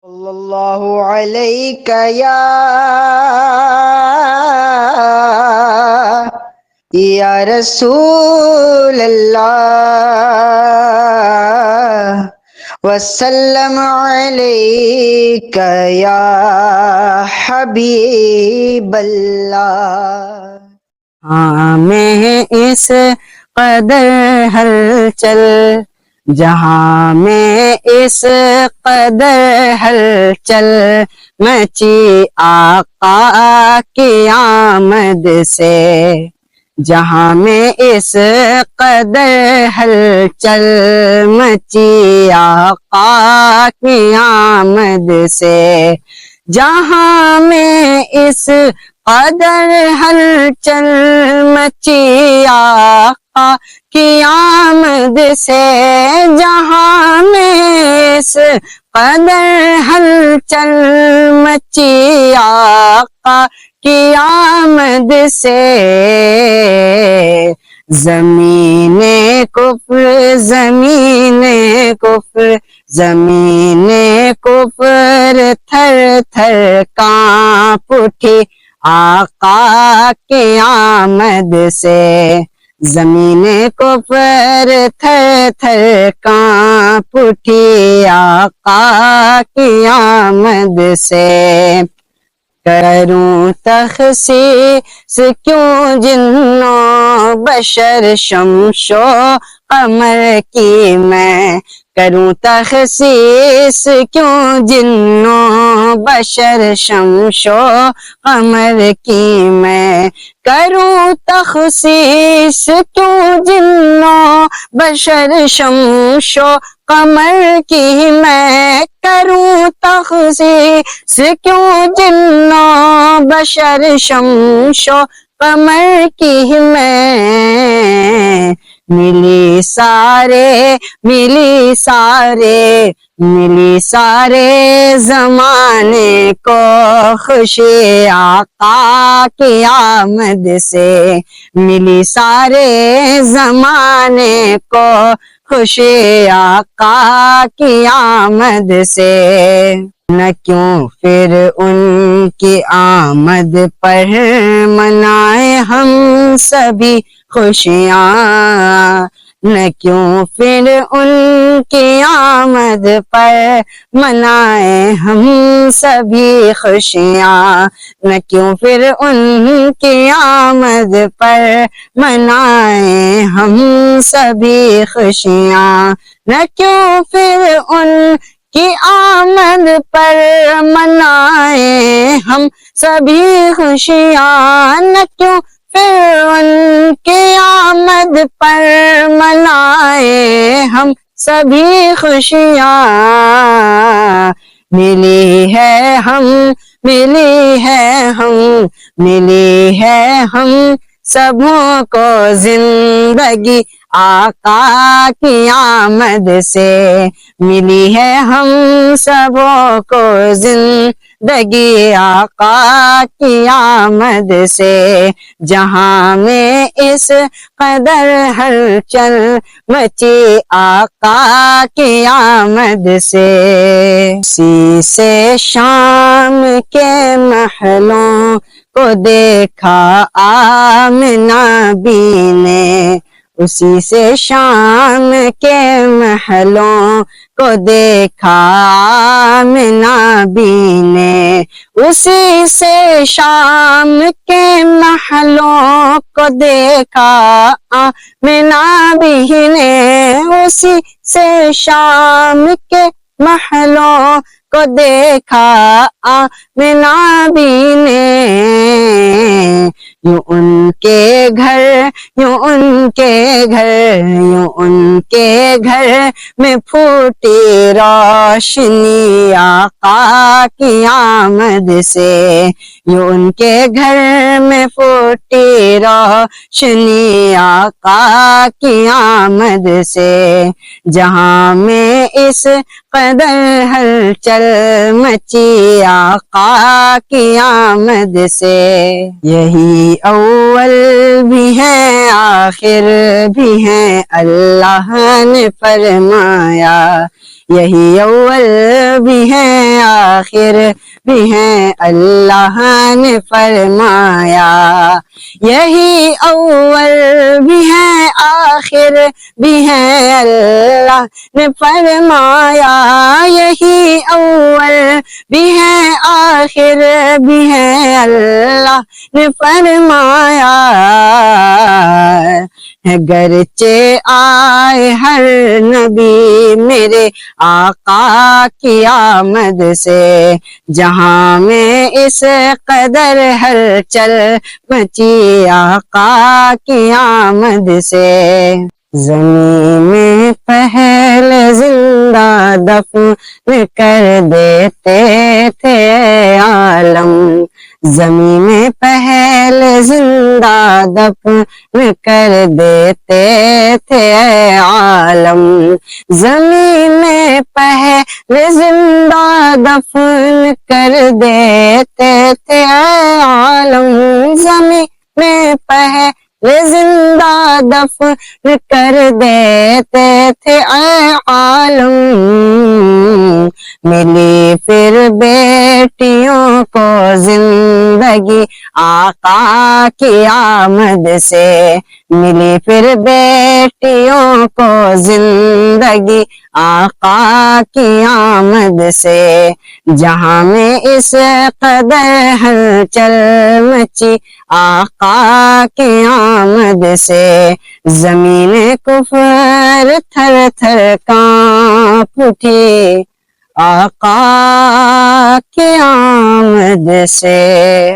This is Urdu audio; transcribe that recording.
صلی اللہ علیہ یا رسول اللہ وسلم علیک یا حبیب اللہ۔ ہاں میں اس قدر ہلچل جہاں میں اس قدر ہلچل مچی آقا کی آمد سے، جہاں میں اس قدر ہلچل مچی آقا کی آمد سے، جہاں میں اس قدر ہلچل مچی آقا کی آمد سے، جہاں میں اس قدر ہلچل مچی آقا کی آمد سے، زمین کفر زمین کفر زمین کفر تھر تھر کانپ اٹھی آقا کی آمد سے، زمین کفر تھر تھر کانپ اٹھی آقا کی آمد سے، کروں تخصیص کیوں جن و بشر شمس و قمر کی میں، کروں تخصیص کیوں جن و بشر شمس و قمر کی میں، کروں تخصیص کیوں جن و بشر شمس و قمر کی میں، کروں تخصیص کیوں جن و بشر شمس و قمر کی میں، ملی سارے زمانے کو خوشی آقا کی آمد سے، ملی سارے زمانے کو خوشی آقا کی آمد سے، نہ کیوں پھر ان کی آمد پر منائے ہم سبھی خوشیاں، نہ کیوں پھر ان کی آمد پر منائے ہم سبھی خوشیاں، نہ کیوں پھر ان کی آمد پر منائے ہم سبھی خوشیاں، نہ کیوں پھر ان کی آمد پر منائے ہم سبھی خوشیاں، نہ کیوں پھر ان کی آمد پر منائے ہم سبھی خوشیاں، ملی ہے ہم سبوں کو زندگی آقا کی آمد سے، ملی ہے ہم سبوں کو زندگی آقا کی آمد سے، جہاں میں اس قدر ہلچل مچی آقا کی آمد سے، اسی سے شام کے محلوں کو دیکھا آمنہ بی نے، اسی سے شام کے محلوں کو دیکھا آمنہ بی نے، اسی سے شام کے محلوں کو دیکھا آمنہ بی نے، اسی سے شام کے محلوں کو دیکھا آمنہ بی نے، یوں ان کے گھر میں پھوٹی روشنی آقا کی آمد سے، یوں ان کے گھر میں پھوٹی روشنی آقا کی آمد سے، جہاں میں اس قدر ہلچل مچی آقا کی آمد سے، یہی اول بھی ہیں آخر بھی ہیں، اللہ نے فرمایا یہی اول بھی ہیں آخر بھی ہیں، اللہ نے فرمایا یہی اول بھی ہیں آخر بھی ہیں، اللہ نے فرمایا یہی اول بھی ہیں آخر بھی ہیں، اللہ نے فرمایا گرچہ آئے ہر نبی میرے آقا کی آمد سے، جہاں میں اس قدر ہلچل مچی آقا کی آمد سے، زمین میں پہلے زندہ دفن کر دیتے تھے عالم، زمین میں پہلے زندہ دفن کر دیتے تھے عالم، زمین میں پہلے زندہ دفن کر دیتے تھے عالم، زمین میں پہلے زندہ دفن کر دیتے تھے عالم، ملی پھر بیٹیوں کو زندگی آقا کی آمد سے، ملی پھر بیٹیوں کو زندگی آقا کی آمد سے، جہاں میں اس قدر ہلچل مچی آقا کی آمد سے، زمین کفر تھر تھر کانپ اٹھی آقا کی آمد سے۔